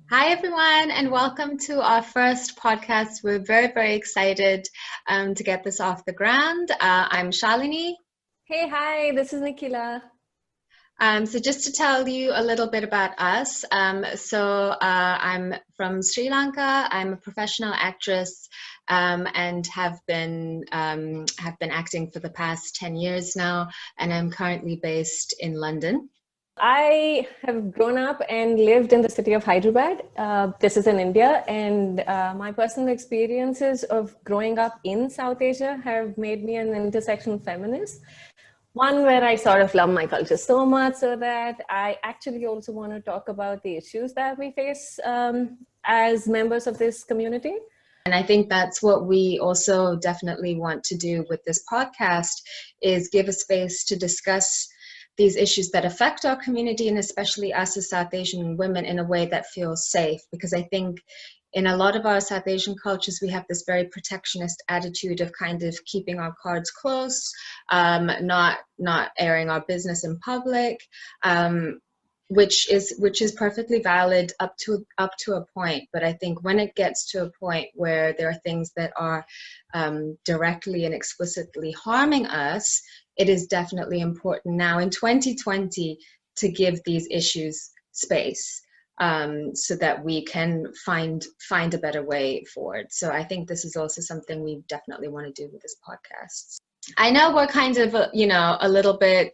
Hi, everyone, and welcome to our first podcast. We're very, very excited to get this off the ground. I'm Shalini. Hey, hi, this is Nikhila. So just to tell you a little bit about us, I'm from Sri Lanka. I'm a professional actress and have been acting for the past 10 years now, and I'm currently based in London. I have grown up and lived in the city of Hyderabad. This is in India, and my personal experiences of growing up in South Asia have made me an intersectional feminist. One where I sort of love my culture so much so that I actually also want to talk about the issues that we face as members of this community. And I think that's what we also definitely want to do with this podcast, is give a space to discuss these issues that affect our community, and especially us as South Asian women, in a way that feels safe. Because I think in a lot of our South Asian cultures, we have this very protectionist attitude of kind of keeping our cards close, not airing our business in public, which is perfectly valid up to a point. But I think when it gets to a point where there are things that are directly and explicitly harming us, it is definitely important now in 2020 to give these issues space, so that we can find a better way forward. So I think this is also something we definitely want to do with this podcast. I know we're kind of, a little bit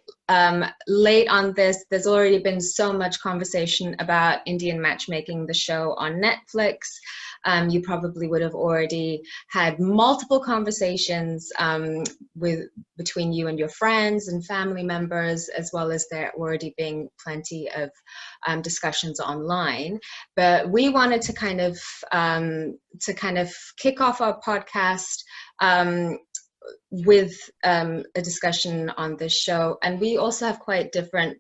late on this. There's already been so much conversation about Indian Matchmaking, the show on Netflix. You probably would have already had multiple conversations between you and your friends and family members, as well as there already being plenty of discussions online. But we wanted to kind of kick off our podcast with a discussion on this show. And we also have quite different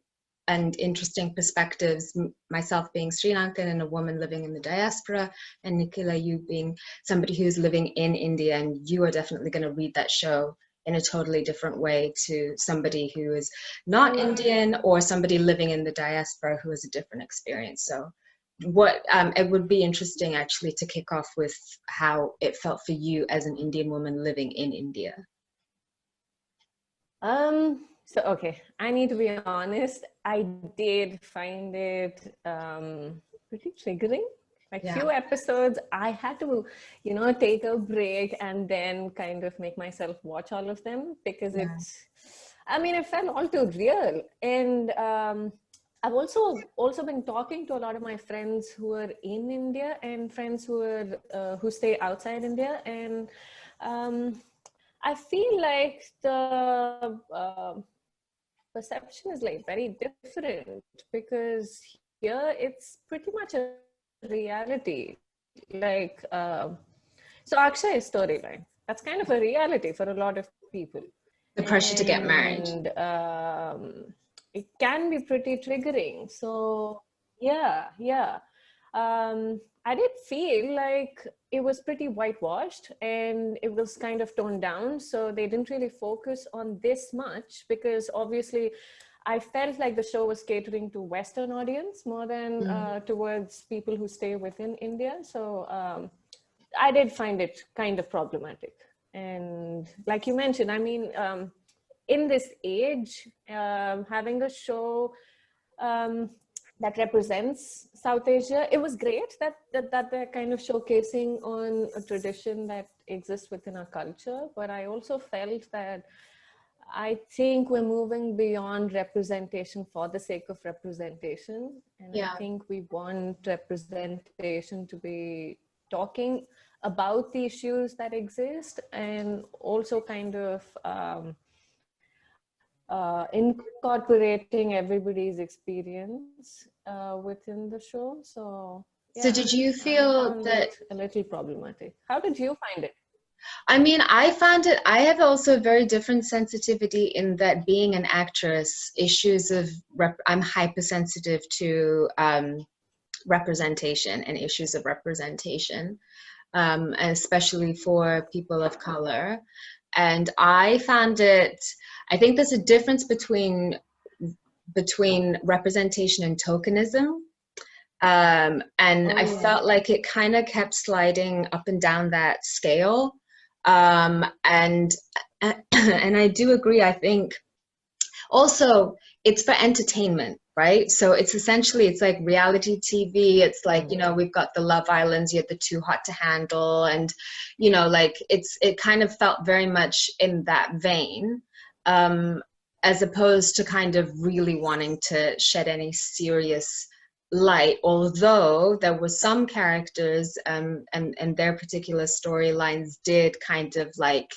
and interesting perspectives, myself being Sri Lankan and a woman living in the diaspora, and Nikhila, you being somebody who's living in India, and you are definitely going to read that show in a totally different way to somebody who is not Indian, or somebody living in the diaspora who has a different experience. So it would be interesting actually to kick off with how it felt for you as an Indian woman living in India. Okay, I need to be honest. I did find it pretty triggering. Like few episodes, I had to, take a break and then kind of make myself watch all of them, because it felt all too real. And I've also been talking to a lot of my friends who are in India and friends who stay outside India, and I feel like the perception is like very different, because here it's pretty much a reality. Like, so Akshay's storyline, that's kind of a reality for a lot of people. The pressure to get married. It can be pretty triggering. So I did feel like it was pretty whitewashed and it was kind of toned down. So they didn't really focus on this much, because obviously I felt like the show was catering to Western audience more than towards people who stay within India. So I did find it kind of problematic. And like you mentioned, I mean, in this age, having a show that represents South Asia, it was great that they're kind of showcasing on a tradition that exists within our culture. But I also felt that I think we're moving beyond representation for the sake of representation. And I think we want representation to be talking about the issues that exist, and also kind of incorporating everybody's experience within the show. So did you feel that a little problematic? How did you find it? I mean, I found it, I have also a very different sensitivity, in that being an actress, issues of, I'm hypersensitive to representation and issues of representation, and especially for people of color. And I found it, I think there's a difference between representation and tokenism. And Oh, I yeah. felt like it kind of kept sliding up and down that scale. And and I do agree. I think also it's for entertainment, right? So it's essentially, it's like reality TV. It's like, you know, we've got the Love Islands, you have the Too Hot to Handle, and you know, like it kind of felt very much in that vein, as opposed to kind of really wanting to shed any serious light, although there were some characters, and their particular storylines did kind of like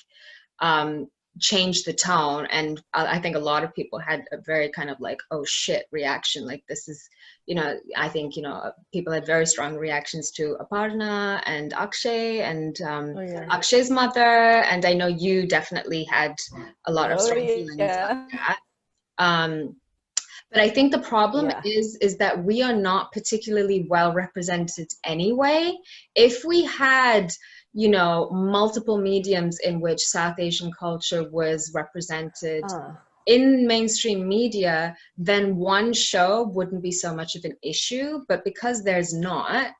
um, change the tone. And I think a lot of people had a very kind of like, oh shit reaction. Like this is, you know, I think, you know, people had very strong reactions to Aparna and Akshay and Oh, yeah. Akshay's mother. And I know you definitely had a lot of Oh, strong feelings on yeah. that. Um, but I think the problem Yeah. is that we are not particularly well represented anyway. If we had, you know, multiple mediums in which South Asian culture was represented Ah. in mainstream media, then one show wouldn't be so much of an issue. But because there's not,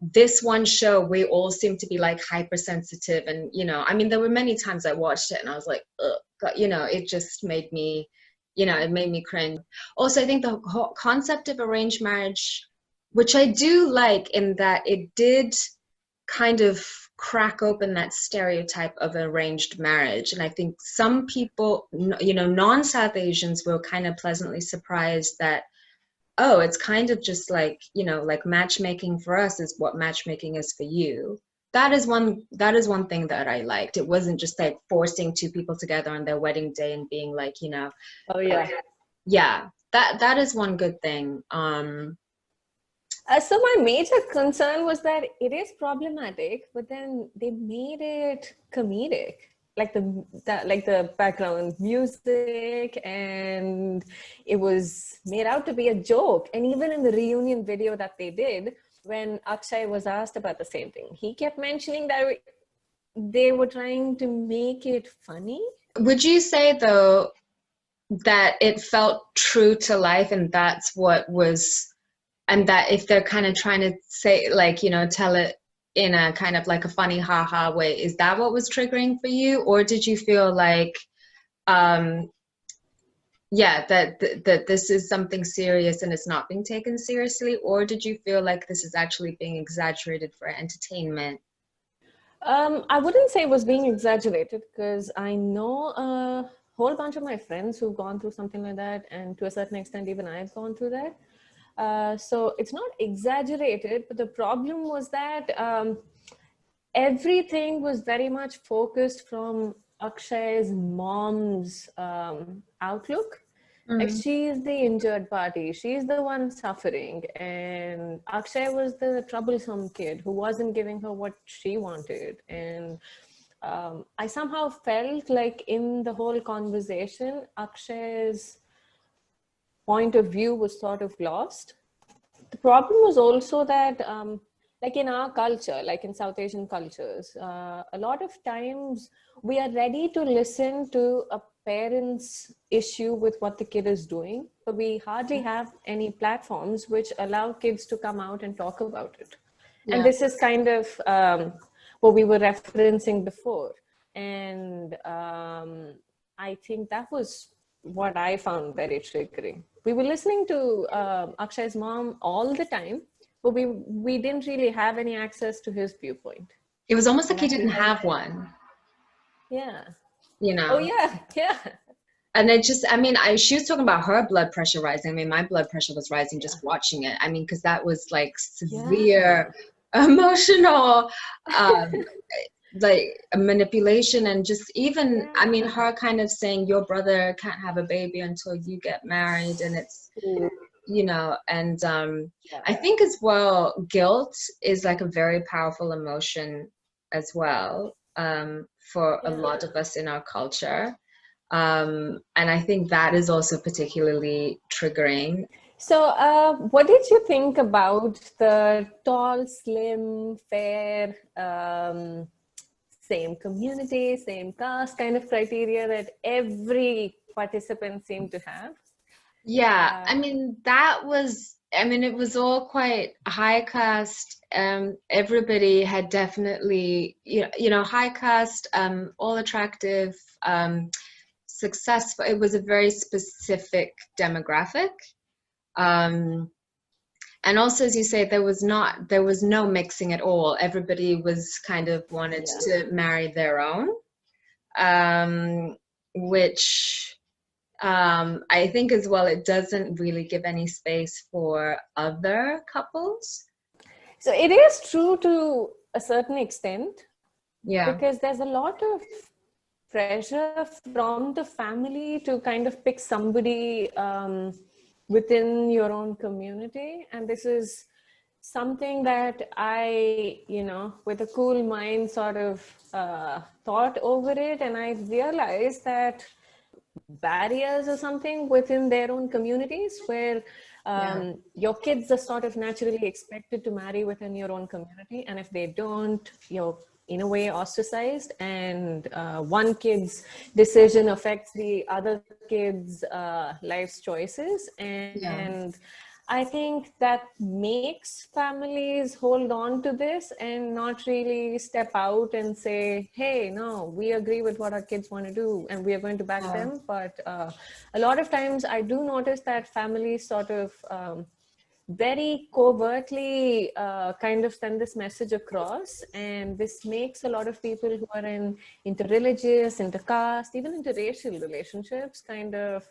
this one show, we all seem to be like hypersensitive. And, you know, I mean, there were many times I watched it and I was like, ugh, God, you know, it just made me, you know, it made me cringe. Also, I think the whole concept of arranged marriage, which I do like in that it did kind of crack open that stereotype of arranged marriage. And I think some people, you know, non-South Asians were kind of pleasantly surprised that, oh, it's kind of just like, you know, like matchmaking for us is what matchmaking is for you. That is one thing that I liked. It wasn't just like forcing two people together on their wedding day and being like, you know, Oh, yeah. yeah, that is one good thing. So my major concern was that it is problematic, but then they made it comedic, like the background music, and it was made out to be a joke. And even in the reunion video that they did, when Akshay was asked about the same thing, he kept mentioning that they were trying to make it funny. Would you say though that it felt true to life, and that's what was, and that if they're kind of trying to say, like, you know, tell it in a kind of like a funny haha way, is that what was triggering for you? Or did you feel like um yeah, that this is something serious and it's not being taken seriously? Or did you feel like this is actually being exaggerated for entertainment? I wouldn't say it was being exaggerated, because I know a whole bunch of my friends who've gone through something like that, and to a certain extent, even I've gone through that. So it's not exaggerated, but the problem was that everything was very much focused from Akshay's mom's outlook. Like, she's the injured party, she's the one suffering, and Akshay was the troublesome kid who wasn't giving her what she wanted. And I somehow felt like in the whole conversation, Akshay's point of view was sort of lost. The problem was also that like in our culture, like in South Asian cultures, a lot of times we are ready to listen to a parent's issue with what the kid is doing, but we hardly have any platforms which allow kids to come out and talk about it. And Yeah. this is kind of what we were referencing before. And I think that was what I found very triggering. We were listening to Akshay's mom all the time, but we didn't really have any access to his viewpoint. It was almost like And he I didn't feel like, have one, yeah. you Oh, know. yeah, yeah. And it just, I mean, she was talking about her blood pressure rising. I mean, my blood pressure was rising Yeah. just watching it. I mean, because that was like Yeah. severe emotional like manipulation. And just even, I mean, Yeah. her kind of saying your brother can't have a baby until you get married. And it's, you know, and Yeah. I think as well, guilt is like a very powerful emotion as well, for a lot of us in our culture. And I think that is also particularly triggering. So, what did you think about the tall, slim, fair, same community, same caste kind of criteria that every participant seemed to have? Yeah, I mean, that was I mean, it was all quite high cast. Everybody had definitely, high cast, all attractive, successful. It was a very specific demographic. Um, and also, as you say, there was no mixing at all. Everybody was kind of wanted to marry their own, which I think as well, it doesn't really give any space for other couples. So it is true to a certain extent, Yeah. because there's a lot of pressure from the family to kind of pick somebody within your own community. And this is something that I, with a cool mind sort of thought over it. And I realized that barriers or something within their own communities where your kids are sort of naturally expected to marry within your own community. And if they don't, you're in a way ostracized, and one kid's decision affects the other kid's life's choices. And I think that makes families hold on to this and not really step out and say, hey, no, we agree with what our kids want to do and we are going to back them. But a lot of times I do notice that families sort of very covertly kind of send this message across. And this makes a lot of people who are in interreligious, intercaste, even interracial relationships kind of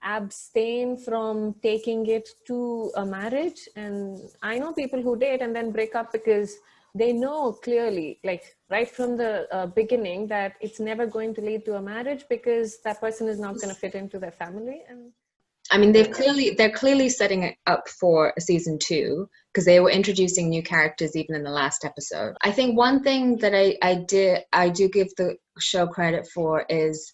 abstain from taking it to a marriage. And I know people who date and then break up because they know clearly, like right from the beginning, that it's never going to lead to a marriage because that person is not going to fit into their family. And I mean, they're clearly setting it up for a season 2, because they were introducing new characters even in the last episode. I think one thing that I do give the show credit for is,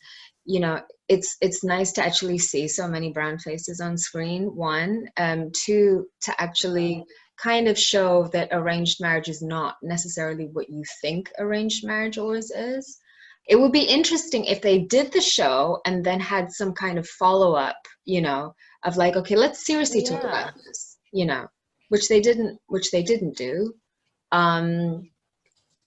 it's nice to actually see so many brown faces on screen. One, two, to actually kind of show that arranged marriage is not necessarily what you think arranged marriage always is. It would be interesting if they did the show and then had some kind of follow-up, of like, okay, let's seriously talk about this, which they didn't do. And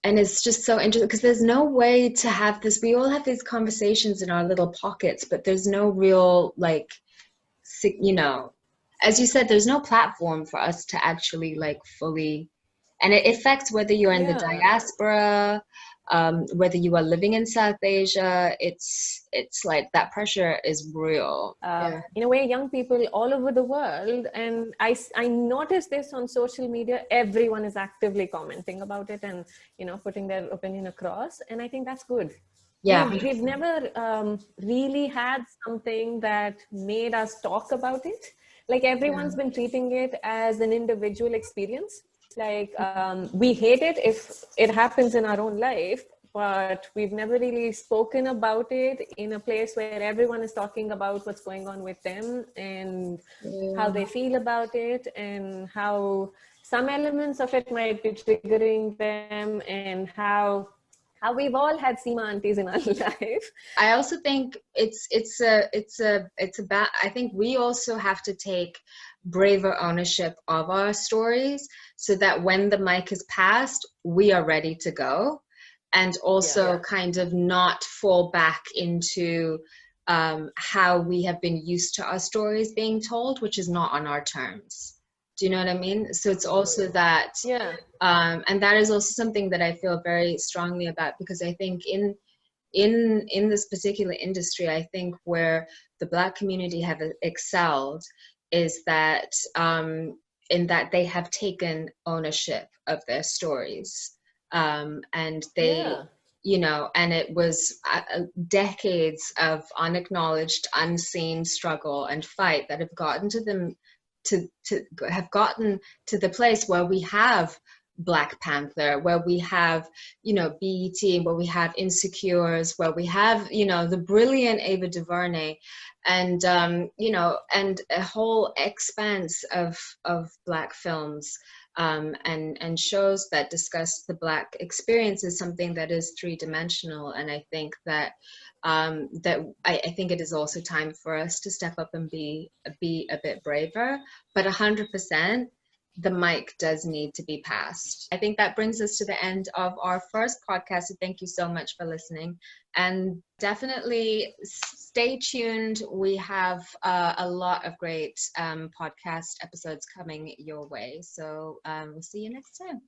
it's just so interesting because there's no way to have this. We all have these conversations in our little pockets, but there's no real, like, as you said, there's no platform for us to actually like fully, and it affects whether you're in the diaspora, whether you are living in South Asia. It's like that pressure is real. In a way, young people all over the world, and I noticed this on social media, everyone is actively commenting about it and putting their opinion across, and I think that's good. We've never really had something that made us talk about it. Like everyone's been treating it as an individual experience. Like we hate it if it happens in our own life, but we've never really spoken about it in a place where everyone is talking about what's going on with them and how they feel about it and how some elements of it might be triggering them and how we've all had Seema aunties in our life. I also think I think we also have to take braver ownership of our stories so that when the mic is passed, we are ready to go, and also kind of not fall back into how we have been used to our stories being told, which is not on our terms. Do you know what I mean? So it's also that, and that is also something that I feel very strongly about, because I think in this particular industry, I think where the Black community have excelled is that in that they have taken ownership of their stories, and they, and it was decades of unacknowledged, unseen struggle and fight that have gotten to them to the place where we have Black Panther, where we have, BET, where we have Insecures, where we have, the brilliant Ava DuVernay, and and a whole expanse of Black films and shows that discuss the Black experience is something that is 3-dimensional. And I think that that I think it is also time for us to step up and be a bit braver. But 100%, the mic does need to be passed. I think that brings us to the end of our first podcast. So thank you so much for listening. And definitely stay tuned. We have a lot of great podcast episodes coming your way. So we'll see you next time.